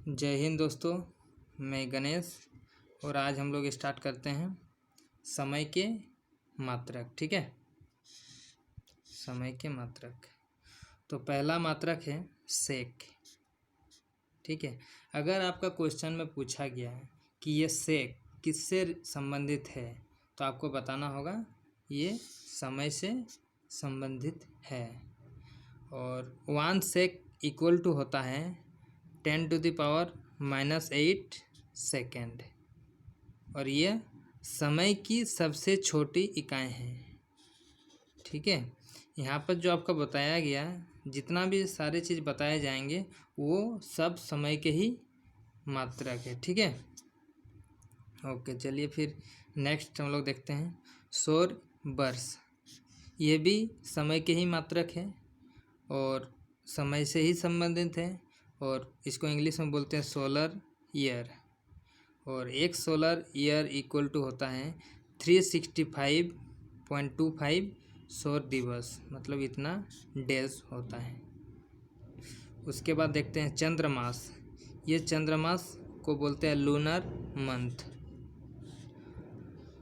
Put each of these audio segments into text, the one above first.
जय हिंद दोस्तों, मैं गणेश और आज हम लोग स्टार्ट करते हैं समय के मात्रक। ठीक है, समय के मात्रक। तो पहला मात्रक है सेक। ठीक है, अगर आपका क्वेश्चन में पूछा गया है कि ये सेक किससे संबंधित है तो आपको बताना होगा ये समय से संबंधित है। और 1 सेक इक्वल टू होता है 10⁻⁻8 सेकेंड और ये समय की सबसे छोटी इकाई है। ठीक है, यहाँ पर जो आपका बताया गया जितना भी सारे चीज़ बताए जाएंगे वो सब समय के ही मात्रक है। ठीक है, ओके, चलिए फिर नेक्स्ट हम लोग देखते हैं सौर वर्ष। ये भी समय के ही मात्रक है और समय से ही संबंधित है और इसको इंग्लिश में बोलते हैं सोलर ईयर। और एक सोलर ईयर इक्वल टू होता है 365.25 सौर दिवस, मतलब इतना डेज होता है। उसके बाद देखते हैं चंद्रमास। ये चंद्रमास को बोलते हैं लूनर मंथ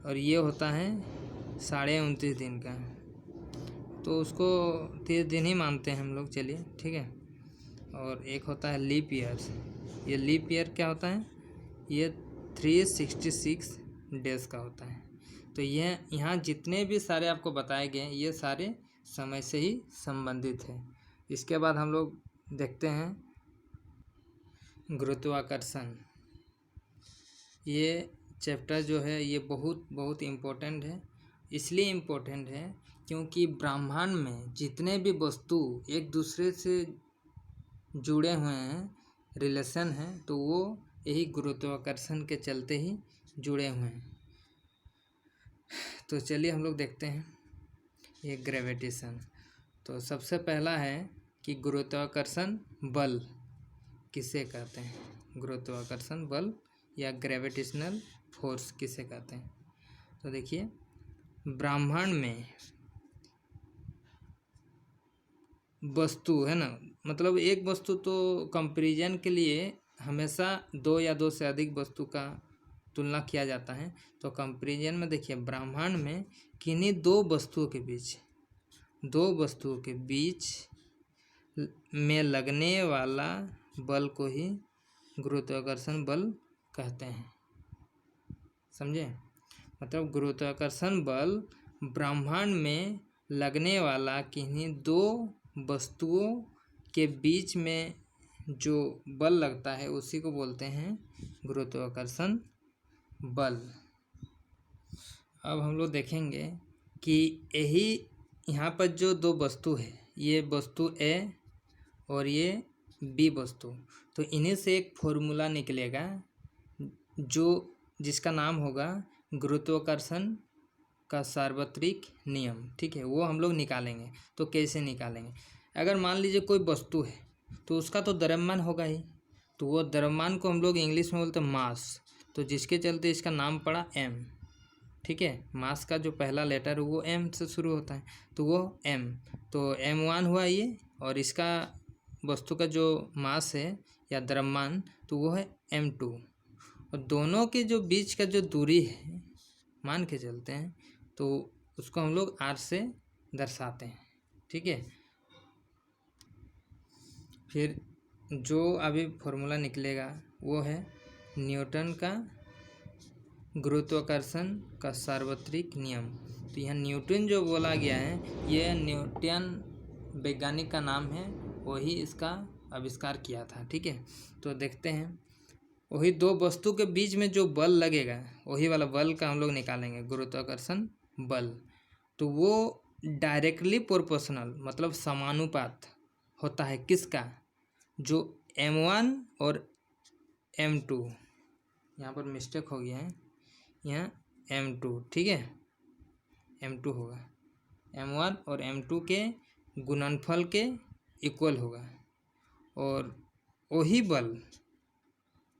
और ये होता है 29.5 दिन का, तो उसको 30 दिन ही मानते हैं हम लोग। चलिए ठीक है, और एक होता है लीप ईयर। ये लीप ईयर क्या होता है, ये 366 डेज का होता है। तो ये यहाँ जितने भी सारे आपको बताए गए हैं ये सारे समय से ही संबंधित है। इसके बाद हम लोग देखते हैं गुरुत्वाकर्षण। ये चैप्टर जो है ये बहुत इम्पोर्टेंट है। इसलिए इम्पोर्टेंट है क्योंकि ब्रह्मांड में जितने भी वस्तु एक दूसरे से जुड़े हुए हैं, रिलेशन हैं, तो वो यही गुरुत्वाकर्षण के चलते ही जुड़े हुए हैं। तो चलिए हम लोग देखते हैं ये ग्रेविटेशन। तो सबसे पहला है कि गुरुत्वाकर्षण बल किसे कहते हैं, गुरुत्वाकर्षण बल या ग्रेविटेशनल फोर्स किसे कहते हैं। तो देखिए ब्रह्मांड में वस्तु है ना, मतलब एक वस्तु तो कंपैरिजन के लिए हमेशा 2 या 2 से अधिक वस्तु का तुलना किया जाता है। तो कंपैरिजन में देखिए ब्रह्मांड में किन्हीं दो वस्तुओं के बीच में लगने वाला बल को ही गुरुत्वाकर्षण बल कहते हैं। समझे, मतलब गुरुत्वाकर्षण बल ब्रह्मांड में लगने वाला किन्हीं दो वस्तुओं के बीच में जो बल लगता है उसी को बोलते हैं गुरुत्वाकर्षण बल। अब हम लोग देखेंगे कि यही यहाँ पर जो दो वस्तु है, ये वस्तु ए और ये बी वस्तु, तो इन्हीं से एक फॉर्मूला निकलेगा जिसका नाम होगा गुरुत्वाकर्षण का सार्वत्रिक नियम। ठीक है, वो हम लोग निकालेंगे। तो कैसे निकालेंगे, अगर मान लीजिए कोई वस्तु है तो उसका तो द्रव्यमान होगा ही, तो वो द्रव्यमान को हम लोग इंग्लिश में बोलते हैं मास, तो जिसके चलते इसका नाम पड़ा एम। ठीक है, मास का जो पहला लेटर है वो एम से शुरू होता है, तो वो एम, तो m1 हुआ ये, और इसका वस्तु का जो मास है या द्रव्यमान तो वो है m2, और दोनों के जो बीच का जो दूरी है मान के चलते हैं तो उसको हम लोग r से दर्शाते हैं। ठीक है, फिर जो अभी फॉर्मूला निकलेगा वो है न्यूटन का गुरुत्वाकर्षण का सार्वत्रिक नियम। तो यहाँ न्यूटन जो बोला गया है ये न्यूटन वैज्ञानिक का नाम है, वही इसका आविष्कार किया था। ठीक है, तो देखते हैं वही दो वस्तु के बीच में जो बल लगेगा वही वाला बल का हम लोग निकालेंगे गुरुत्वाकर्षण बल। तो वो डायरेक्टली प्रोपोर्शनल, मतलब समानुपात होता है किसका, जो m1 और m2, यहाँ पर मिस्टेक हो गया है, यहाँ m2, ठीक है, m2 होगा, m1 और m2 के गुणनफल के इक्वल होगा। और वही बल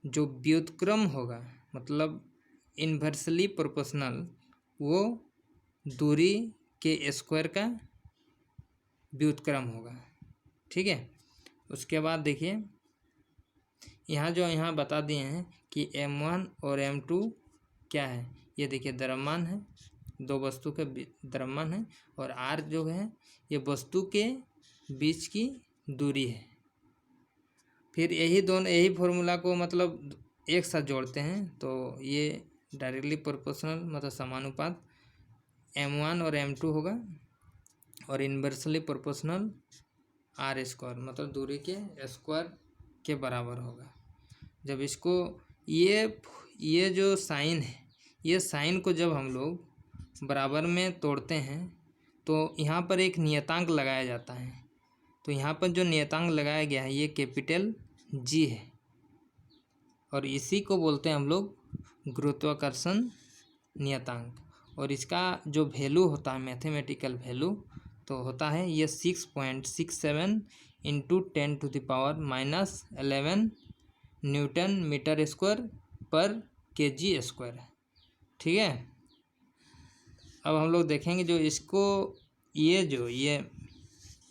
जो व्युत्क्रम होगा, मतलब इन्वर्सली प्रोपोर्शनल, वो दूरी के स्क्वायर का व्युत्क्रम होगा। ठीक है, उसके बाद देखिए यहाँ बता दिए हैं कि M1 और M2 क्या है। ये देखिए द्रव्यमान है, दो वस्तु के द्रव्यमान है, और R जो है ये वस्तु के बीच की दूरी है। फिर यही फॉर्मूला को मतलब एक साथ जोड़ते हैं तो ये डायरेक्टली प्रोपोर्शनल मतलब समानुपात M1 और M2 होगा, और इन्वर्सली प्रोपोर्शनल R² मतलब दूरी के स्क्वायर के बराबर होगा। जब इसको ये जो साइन है, ये साइन को जब हम लोग बराबर में तोड़ते हैं तो यहाँ पर एक नियतांक लगाया जाता है। तो यहाँ पर जो नियतांक लगाया गया है ये कैपिटल G है, और इसी को बोलते हैं हम लोग गुरुत्वाकर्षण नियतांक। और इसका जो वैल्यू होता है मैथमेटिकल वैल्यू तो होता है ये 6.67 इंटू 10⁻⁻11 न्यूटन मीटर स्क्वायर पर kg²। ठीक है। अब हम लोग देखेंगे जो इसको ये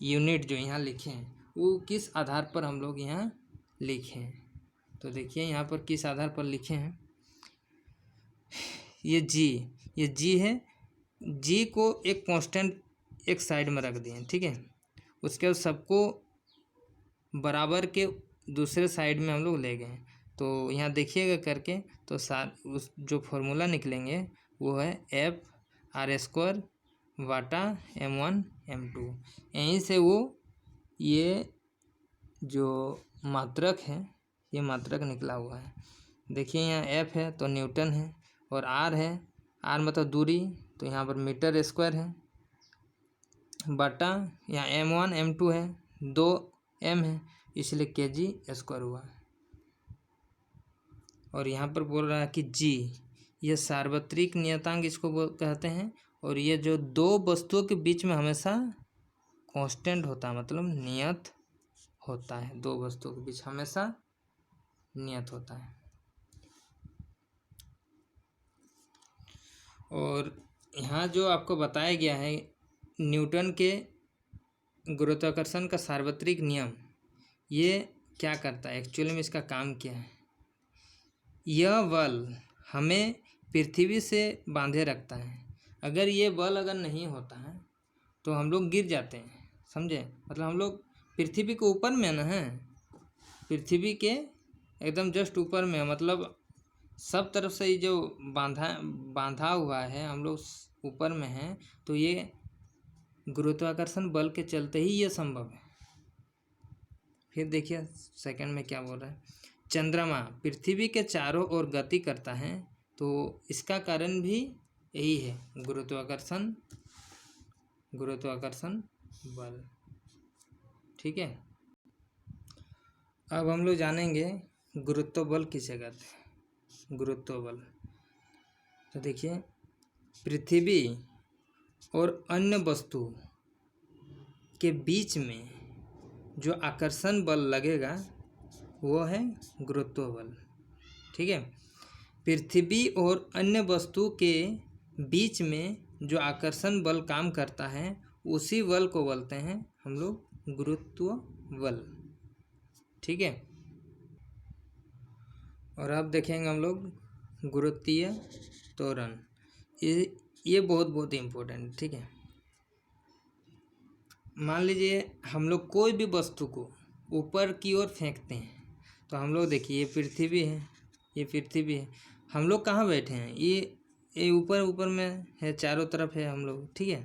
यूनिट जो यहाँ लिखे हैं वो किस आधार पर हम लोग यहाँ लिखे हैं। तो देखिए यहाँ पर किस आधार पर लिखे हैं। ये जी है। जी को एक कांस्टेंट एक साइड में रख दिए, ठीक है। उसके बाद सबको बराबर के दूसरे साइड में हम लोग ले गए। तो यहाँ देखिएगा करके तो उस जो फॉर्मूला निकलेंगे वो है F² वाटा M1 M2। यहीं से वो ये जो मात्रक है ये मात्रक निकला हुआ है। देखिए यहाँ F है तो न्यूटन है, और R है, R मतलब दूरी, तो यहाँ पर मीटर स्क्वायर है, बटा यहाँ M1 M2 है, 2 M है इसलिए kg² हुआ। और यहाँ पर बोल रहा है कि G ये सार्वत्रिक नियतांक इसको कहते हैं, और ये जो दो वस्तुओं के बीच में हमेशा कांस्टेंट होता है मतलब नियत होता है। दो वस्तुओं के बीच हमेशा नियत होता है। और यहाँ जो आपको बताया गया है न्यूटन के गुरुत्वाकर्षण का सार्वत्रिक नियम, ये क्या करता है एक्चुअली में, इसका काम क्या है। यह बल हमें पृथ्वी से बांधे रखता है। अगर ये बल अगर नहीं होता है तो हम लोग गिर जाते हैं, समझे। मतलब हम लोग पृथ्वी के ऊपर में ना है, पृथ्वी के एकदम जस्ट ऊपर में, मतलब सब तरफ से ये जो बांधा हुआ है हम लोग ऊपर में हैं, तो ये गुरुत्वाकर्षण बल के चलते ही ये संभव है। फिर देखिए सेकंड में क्या बोल रहा है। चंद्रमा पृथ्वी के चारों ओर गति करता है, तो इसका कारण भी यही है गुरुत्वाकर्षण बल। ठीक है। अब हम लोग जानेंगे गुरुत्व बल किसे कहते हैं। गुरुत्व बल तो देखिए पृथ्वी और अन्य वस्तु के बीच में जो आकर्षण बल लगेगा वो है गुरुत्व बल। ठीक है। पृथ्वी और अन्य वस्तु के बीच में जो आकर्षण बल काम करता है उसी बल को बोलते हैं हम लोग गुरुत्व बल। ठीक है। और अब देखेंगे हम लोग गुरुत्वीय त्वरण। ये बहुत इम्पोर्टेंट। ठीक है। मान लीजिए हम लोग कोई भी वस्तु को ऊपर की ओर फेंकते हैं, तो हम लोग देखिए ये पृथ्वी है, ये पृथ्वी है, हम लोग कहाँ बैठे हैं, ये ऊपर में है, चारों तरफ है हम लोग। ठीक है।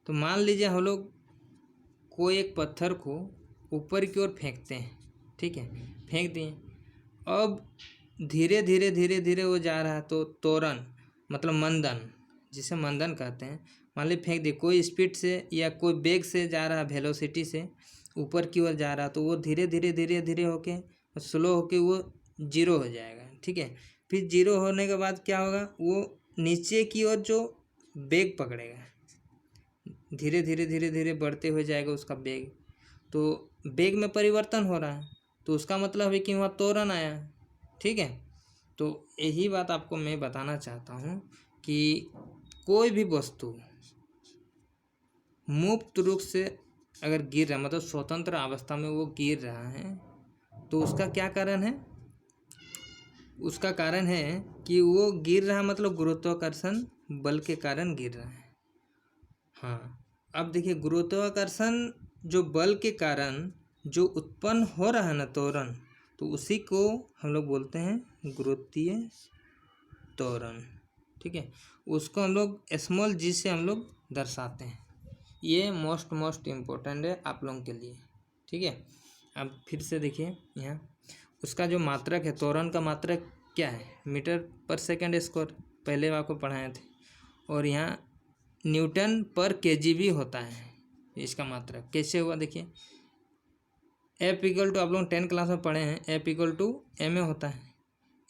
तो मान लीजिए हम लोग कोई एक पत्थर को ऊपर की ओर फेंकते हैं, ठीक है, फेंक दिए। अब धीरे धीरे वो जा रहा है, तो त्वरण मतलब मंदन, जिसे मंदन कहते हैं। मान लीजिए फेंक दिए, कोई स्पीड से या कोई वेग से जा रहा है, वेलोसिटी से ऊपर की ओर जा रहा, तो वो धीरे धीरे होके स्लो होके वो जीरो हो जाएगा। ठीक है। फिर जीरो होने के बाद क्या होगा, वो नीचे की ओर जो वेग पकड़ेगा, धीरे धीरे बढ़ते हुए जाएगा उसका वेग। तो वेग में परिवर्तन हो रहा है, तो उसका मतलब है कि वहाँ त्वरण आया। ठीक है। तो यही बात आपको मैं बताना चाहता हूँ कि कोई भी वस्तु मुक्त रूप से अगर गिर रहा, मतलब स्वतंत्र अवस्था में वो गिर रहा है, तो उसका क्या कारण है? उसका कारण है कि वो गिर रहा, मतलब गुरुत्वाकर्षण बल के कारण गिर रहा है। हाँ, अब देखिए गुरुत्वाकर्षण जो बल के कारण जो उत्पन्न हो रहा है ना त्वरण, तो उसी को हम लोग बोलते हैं गुरुत्वीय त्वरण। ठीक है, उसको हम लोग स्मॉल जी से हम लोग दर्शाते हैं। ये मोस्ट इम्पोर्टेंट है आप लोगों के लिए। ठीक है, अब फिर से देखिए यहाँ उसका जो मात्रक है, त्वरण का मात्रक क्या है? मीटर पर सेकंड स्क्वायर, पहले आपको पढ़ाए थे। और यहाँ न्यूटन पर केजी भी होता है इसका मात्रक। कैसे हुआ देखिए, एफ इक्वल टू, आप लोग 10 क्लास में पढ़े हैं, F equal to M A होता है।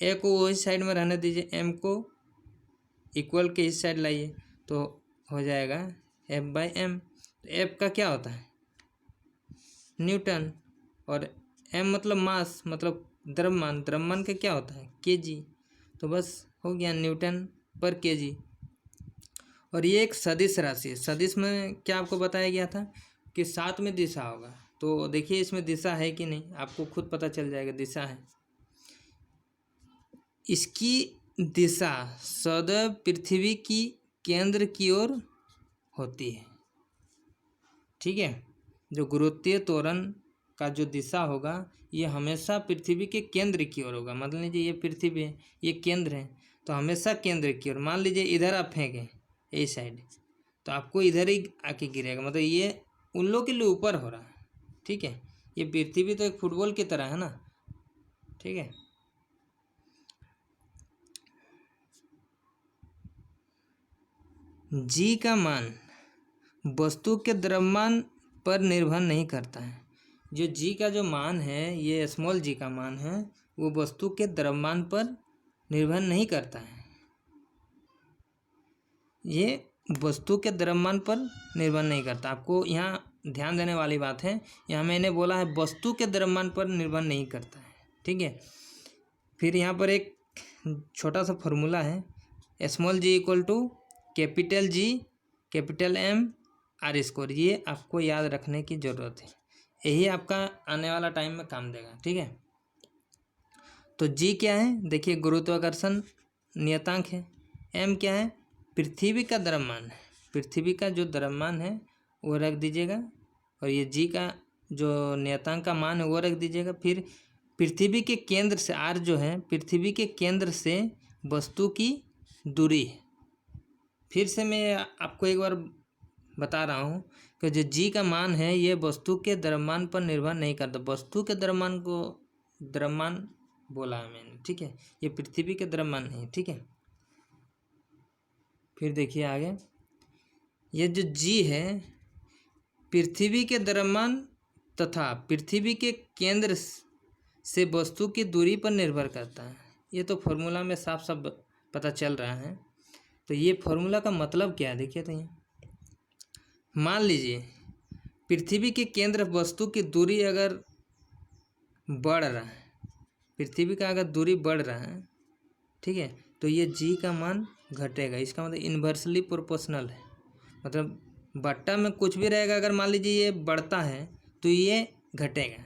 ए को वही साइड में रहने दीजिए, एम को इक्वल के इस साइड लाइए, तो हो जाएगा एफ बाई एम। तो एफ का क्या होता है? न्यूटन, और एम मतलब मास, मतलब द्रव्यमान, द्रव्यमान का क्या होता है? केजी। तो बस हो गया न्यूटन पर केजी। और ये एक सदिश राशि है। सदिश में क्या आपको बताया गया था कि साथ में दिशा होगा। तो देखिए इसमें दिशा है कि नहीं, आपको खुद पता चल जाएगा। दिशा है, इसकी दिशा सदैव पृथ्वी की केंद्र की ओर होती है। ठीक है, जो गुरुत्वीय त्वरण का जो दिशा होगा ये हमेशा पृथ्वी के केंद्र की ओर होगा। मान लीजिए ये पृथ्वी है, ये केंद्र है, तो हमेशा केंद्र की ओर। मान लीजिए इधर आप फेंकें ए साइड, तो आपको इधर ही आके गिरेगा, मतलब ये उन लोग के लिए ऊपर हो रहा है। ठीक है, ये पृथ्वी तो एक फुटबॉल की तरह है ना। ठीक है, जी का मान वस्तु के द्रव्यमान पर निर्भर नहीं करता है। जो जी का जो मान है, ये स्मॉल जी का मान है, वो वस्तु के द्रव्यमान पर निर्भर नहीं करता है। ये वस्तु के द्रव्यमान पर निर्भर नहीं करता। आपको यहाँ ध्यान देने वाली बात है, यहाँ मैंने बोला है वस्तु के द्रव्यमान पर निर्भर नहीं करता है। ठीक है, फिर यहाँ पर एक छोटा सा फॉर्मूला है, small G equal to capital G capital M R square. ये आपको याद रखने की ज़रूरत है, यही आपका आने वाला टाइम में काम देगा। ठीक है, तो जी क्या है? देखिए गुरुत्वाकर्षण नियतांक है। एम क्या है? पृथ्वी का द्रव्यमान है। पृथ्वी का जो द्रव्यमान है वो रख दीजिएगा, और ये जी का जो नियतांक का मान है वो रख दीजिएगा। फिर पृथ्वी के केंद्र से, आर जो है पृथ्वी के केंद्र से वस्तु की दूरी है। फिर से मैं आपको एक बार बता रहा हूँ कि जो जी का मान है ये वस्तु के द्रव्यमान पर निर्भर नहीं करता। वस्तु के द्रव्यमान को द्रव्यमान बोला है मैंने। ठीक है, ये पृथ्वी के द्रव्यमान नहीं है। ठीक है, फिर देखिए आगे, ये जो जी है पृथ्वी के द्रव्यमान तथा पृथ्वी के केंद्र से वस्तु की दूरी पर निर्भर करता है। ये तो फॉर्मूला में साफ साफ पता चल रहा है। तो ये फॉर्मूला का मतलब क्या है देखिए, तो ये मान लीजिए पृथ्वी के केंद्र वस्तु की दूरी अगर बढ़ रहा है, पृथ्वी का अगर दूरी बढ़ रहा है, ठीक है, तो ये जी का मान घटेगा। इसका मतलब इन्वर्सली प्रोपोर्शनल है, मतलब बट्टा में कुछ भी रहेगा, अगर मान लीजिए ये बढ़ता है तो ये घटेगा।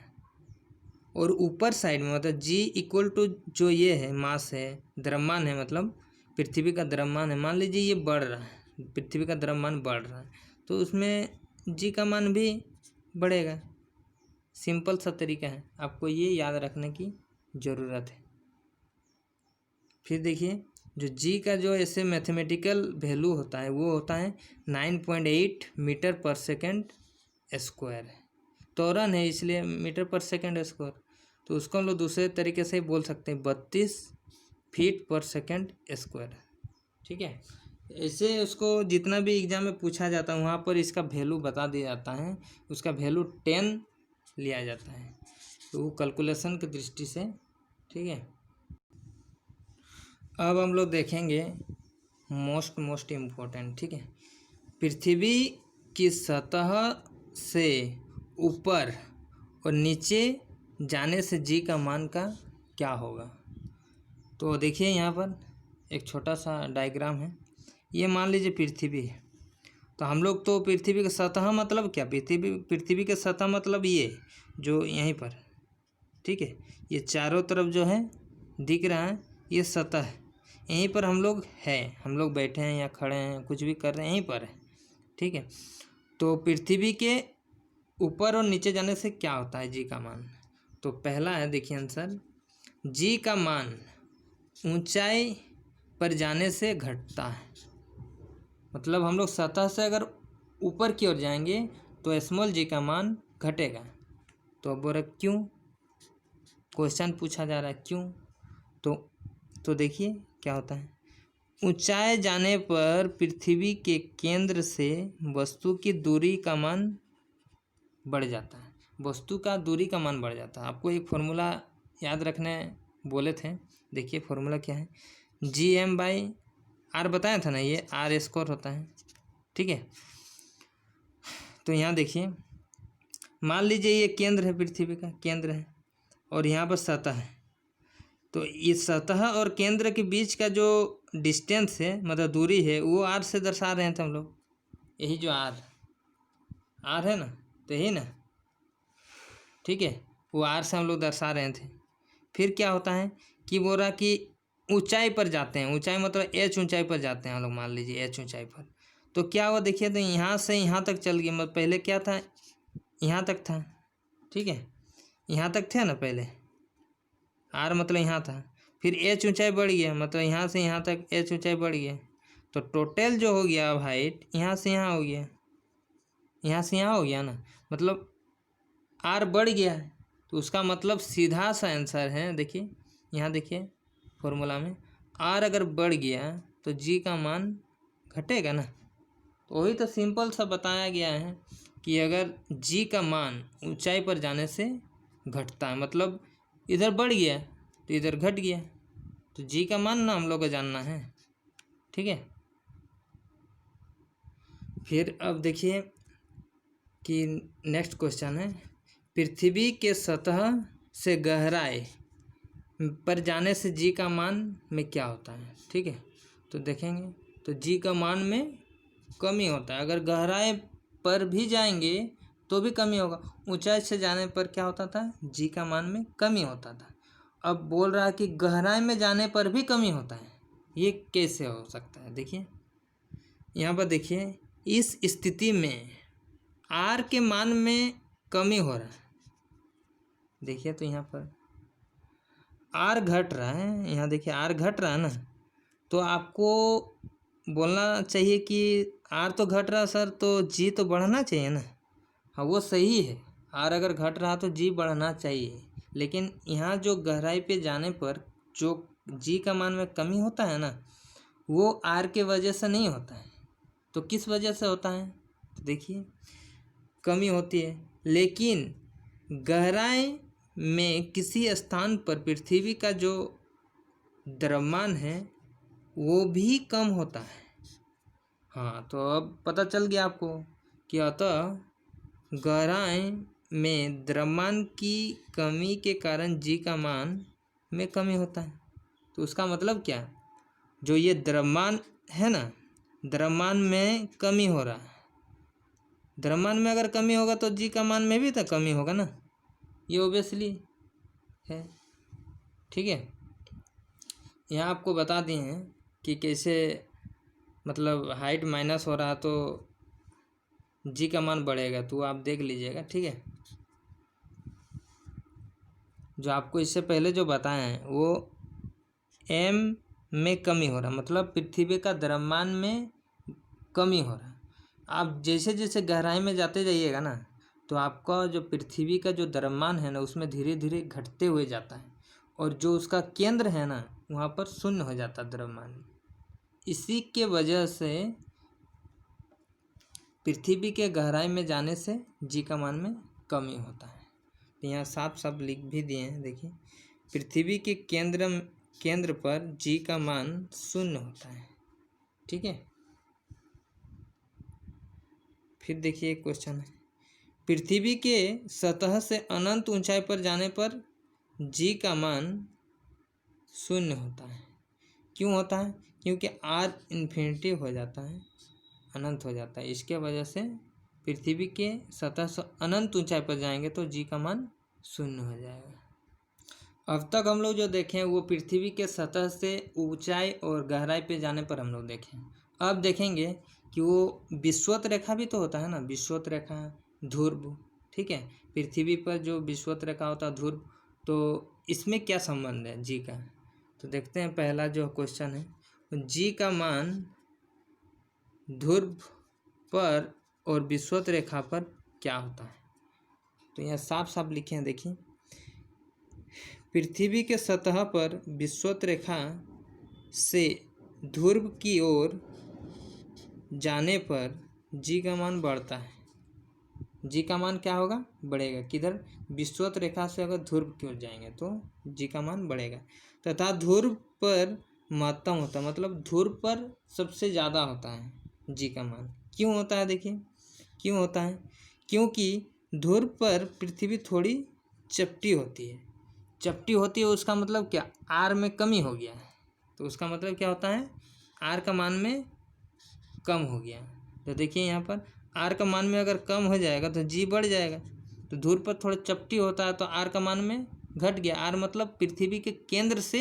और ऊपर साइड में मतलब जी इक्वल टू जो ये है मास है, द्रव्यमान है, मतलब पृथ्वी का द्रव्यमान है। मान लीजिए ये बढ़ रहा है, पृथ्वी का द्रव्यमान बढ़ रहा है, तो उसमें जी का मान भी बढ़ेगा। सिंपल सा तरीका है, आपको ये याद रखने की ज़रूरत है। फिर देखिए जो जी का जो ऐसे मैथमेटिकल वैल्यू होता है वो होता है 9.8 मीटर पर सेकंड स्क्वायर। त्वरण है इसलिए मीटर पर सेकंड स्क्वायर, तो उसको हम लोग दूसरे तरीके से बोल सकते हैं 32 फीट पर सेकंड स्क्वायर। ठीक है, ऐसे उसको जितना भी एग्जाम में पूछा जाता है वहाँ पर इसका वैल्यू बता दिया जाता है, उसका वैल्यू 10 लिया जाता है, तो वो कैलकुलेशन की दृष्टि से। ठीक है, अब हम लोग देखेंगे मोस्ट इम्पोर्टेंट। ठीक है, पृथ्वी की सतह से ऊपर और नीचे जाने से जी का मान का क्या होगा। तो देखिए यहाँ पर एक छोटा सा डायग्राम है। ये मान लीजिए पृथ्वी है, तो हम लोग तो पृथ्वी की सतह मतलब क्या, पृथ्वी की सतह मतलब ये जो यहीं पर, ठीक है। ये चारों तरफ जो है दिख रहा है, ये सतह है, यहीं पर हम लोग हैं, हम लोग बैठे हैं या खड़े हैं, कुछ भी कर रहे हैं, यहीं पर है, ठीक है। तो पृथ्वी के ऊपर और नीचे जाने से क्या होता है जी का मान? तो पहला है, देखिए आंसर, जी का मान ऊंचाई पर जाने से घटता है। मतलब हम लोग सतह से अगर ऊपर की ओर जाएंगे तो स्मॉल जी का मान घटेगा। तो अब बोल रहा क्यों, क्वेश्चन पूछा जा रहा है क्यों। तो देखिए क्या होता है, ऊंचाई जाने पर पृथ्वी के केंद्र से वस्तु की दूरी का मान बढ़ जाता है, वस्तु का दूरी का मान बढ़ जाता है। आपको एक फॉर्मूला याद रखने बोले थे, देखिए फॉर्मूला क्या है, Gm/r बताया था ना, ये r स्क्वायर होता है, ठीक है। तो यहाँ देखिए, मान लीजिए ये केंद्र है, पृथ्वी का केंद्र है और यहाँ पर सतह है। तो इस सतह और केंद्र के बीच का जो डिस्टेंस है, मतलब दूरी है, वो r से दर्शा रहे थे हम लोग। यही जो r है ना, तो यही ना, ठीक है, वो r से हम लोग दर्शा रहे थे। फिर क्या होता है कि बोल रहा कि ऊंचाई पर जाते हैं, ऊंचाई मतलब h ऊंचाई पर जाते हैं हम लोग, मान लीजिए h ऊंचाई पर। तो क्या हुआ देखिए, तो यहाँ से यहाँ तक चल गया, मतलब पहले क्या था, यहाँ तक था, ठीक है, यहाँ तक थे ना पहले, r मतलब यहाँ था, फिर h ऊंचाई बढ़ गया, मतलब यहाँ से यहाँ तक h ऊंचाई बढ़ गया। तो टोटल जो हो गया अब हाइट, यहाँ से यहाँ हो गया, यहाँ से यहाँ हो गया ना, मतलब r बढ़ गया है। तो उसका मतलब सीधा सा आंसर है, देखिए यहाँ देखिए फॉर्मूला में, r अगर बढ़ गया तो g का मान घटेगा ना। तो वही तो सिंपल सा बताया गया है कि अगर g का मान ऊंचाई पर जाने से घटता है, मतलब इधर बढ़ गया तो इधर घट गया, तो जी का मान ना हम लोग को जानना है, ठीक है। फिर अब देखिए कि नेक्स्ट क्वेश्चन है, पृथ्वी के सतह से गहराई पर जाने से जी का मान में क्या होता है, ठीक है। तो देखेंगे तो जी का मान में कमी होता है, अगर गहराई पर भी जाएंगे तो भी कमी होगा, ऊंचाई से जाने पर क्या होता था, जी का मान में कमी होता था। अब बोल रहा है कि गहराई में जाने पर भी कमी होता है, ये कैसे हो सकता है? देखिए यहाँ पर देखिए, इस स्थिति में r के मान में कमी हो रहा है, देखिए तो यहाँ पर r घट रहा है, यहाँ देखिए r घट रहा है ना। तो आपको बोलना चाहिए कि r तो घट रहा है सर, तो g तो बढ़ना चाहिए ना। हाँ वो सही है, r अगर घट रहा तो g बढ़ना चाहिए, लेकिन यहाँ जो गहराई पे जाने पर जो g का मान में कमी होता है ना, वो r के वजह से नहीं होता है। तो किस वजह से होता है? तो देखिए कमी होती है, लेकिन गहराई में किसी स्थान पर पृथ्वी का जो द्रव्यमान है वो भी कम होता है। हाँ तो अब पता चल गया आपको कि अतः गहराई में द्रव्यमान की कमी के कारण जी का मान में कमी होता है। तो उसका मतलब क्या, जो ये द्रव्यमान है ना, द्रव्यमान में कमी हो रहा है, द्रव्यमान में अगर कमी होगा तो जी का मान में भी तो कमी होगा ना, ये ओबियसली है, ठीक है। यहाँ आपको बता दिए हैं कि कैसे, मतलब हाइट माइनस हो रहा तो जी का मान बढ़ेगा, तो आप देख लीजिएगा, ठीक है। जो आपको इससे पहले जो बताए हैं वो m में कमी हो रहा, मतलब पृथ्वी का द्रव्यमान में कमी हो रहा। आप जैसे जैसे गहराई में जाते जाइएगा ना, तो आपका जो पृथ्वी का जो द्रव्यमान है ना, उसमें धीरे धीरे घटते हुए जाता है, और जो उसका केंद्र है ना, वहाँ पर शून्य हो जाता है द्रव्यमान। इसी के वजह से पृथ्वी के गहराई में जाने से जी का मान में कमी होता है। तो यहाँ साफ साफ लिख भी दिए हैं, देखिए पृथ्वी के केंद्र पर जी का मान शून्य होता है, ठीक है। फिर देखिए एक क्वेश्चन है, पृथ्वी के सतह से अनंत ऊंचाई पर जाने पर जी का मान शून्य होता है। क्यों होता है? क्योंकि r इन्फिनिटी हो जाता है, अनंत हो जाता है, इसके वजह से पृथ्वी के सतह से अनंत ऊंचाई पर जाएंगे तो जी का मान शून्य हो जाएगा। अब तक हम लोग जो देखें वो पृथ्वी के सतह से ऊंचाई और गहराई पे जाने पर हम लोग देखें। अब देखेंगे कि वो विषुवत रेखा भी तो होता है ना, विषुवत रेखा, ध्रुव, ठीक है। पृथ्वी पर जो विषुवत रेखा होता है ध्रुव, तो इसमें क्या संबंध है जी का। तो देखते हैं पहला जो क्वेश्चन है, जी का मान ध्रुव पर और विषुवत रेखा पर क्या होता है। तो यहाँ साफ साफ लिखे हैं, देखिए, पृथ्वी के सतह पर विषुवत रेखा से ध्रुव की ओर जाने पर जी का मान बढ़ता है। जी का मान क्या होगा, बढ़ेगा। किधर, विषुवत रेखा से अगर ध्रुव की ओर जाएंगे तो जी का मान बढ़ेगा। तथा ध्रुव पर महत्तम होता है, मतलब ध्रुव पर सबसे ज़्यादा होता है जी का मान। क्यों होता है, देखिए क्यों होता है, क्योंकि ध्रुव पर पृथ्वी थोड़ी चपटी होती है। चपटी होती है उसका मतलब क्या, आर में कमी हो गया है। तो उसका मतलब क्या होता है, आर का मान में कम हो गया। तो देखिए यहाँ पर आर का मान में अगर कम हो जाएगा तो जी बढ़ जाएगा। तो ध्रुव पर थोड़ा चपटी होता है तो आर का मान में घट गया। आर मतलब पृथ्वी के केंद्र से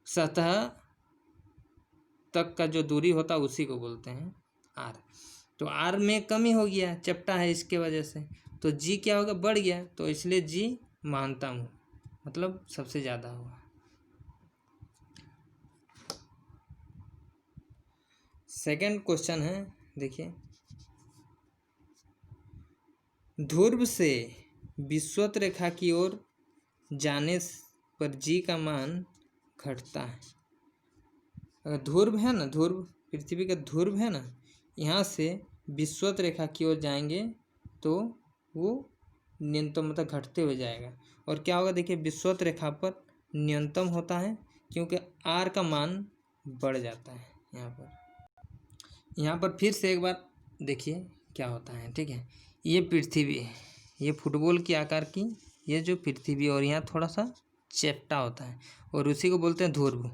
सतह तक का जो दूरी होता है उसी को बोलते हैं आर। तो आर में कमी हो गया, चपटा है इसके वजह से, तो जी क्या होगा, बढ़ गया। तो इसलिए जी महत्तम हो, मतलब सबसे ज़्यादा हुआ। सेकंड क्वेश्चन है, देखिए, ध्रुव से विषुवत रेखा की ओर जाने पर जी का मान घटता है। अगर ध्रुव है ना, ध्रुव पृथ्वी का ध्रुव है ना, यहाँ से विषुवत रेखा की ओर जाएंगे तो वो न्यूनतम मतलब घटते हुए जाएगा। और क्या होगा, देखिए विषुवत रेखा पर न्यूनतम होता है क्योंकि आर का मान बढ़ जाता है। यहाँ पर फिर से एक बार देखिए क्या होता है, ठीक है। ये पृथ्वी है, ये फुटबॉल के आकार की ये जो पृथ्वी, और यहाँ थोड़ा सा चैप्टा होता है और उसी को बोलते हैं ध्रुव।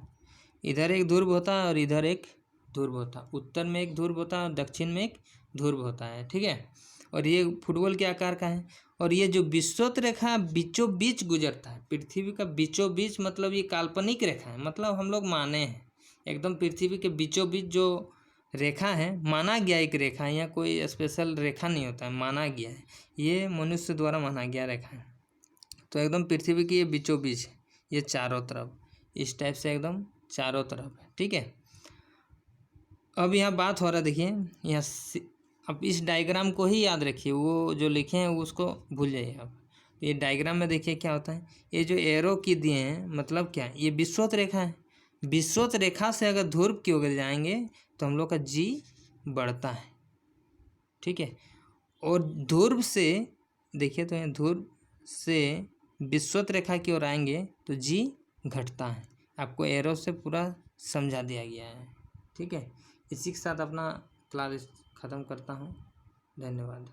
इधर एक ध्रुव होता है और इधर एक ध्रुव होता है, उत्तर में एक ध्रुव होता है और दक्षिण में एक ध्रुव होता है, ठीक है। और ये फुटबॉल के आकार का है। और ये जो विषुवत रेखा बीचों बीच गुजरता है, पृथ्वी का बीचों बीच, मतलब ये काल्पनिक रेखा है, मतलब हम लोग माने हैं एकदम पृथ्वी के बीचों बीच जो रेखा है, माना गया एक रेखा है, यहाँ कोई स्पेशल रेखा नहीं होता है, माना गया है, ये मनुष्य द्वारा माना गया रेखा है। तो एकदम पृथ्वी की ये बीचों बीच है, ये चारों तरफ इस टाइप से एकदम चारों तरफ है, ठीक है। अब यहाँ बात हो रहा है, देखिए यहाँ अब इस डायग्राम को ही याद रखिए, वो जो लिखे हैं उसको भूल जाइए आप। तो ये डायग्राम में देखिए क्या होता है, ये जो एरो की दिए हैं मतलब क्या, ये विषुवत रेखा है। विषुवत रेखा से अगर ध्रुव की ओर जाएंगे तो हम लोग का जी बढ़ता है, ठीक है। और ध्रुव से देखिए, तो यहाँ ध्रुव से विषुवत रेखा की ओर आएंगे तो जी घटता है। आपको एरो से पूरा समझा दिया गया है, ठीक है। इसी के साथ अपना क्लास ख़त्म करता हूँ। धन्यवाद।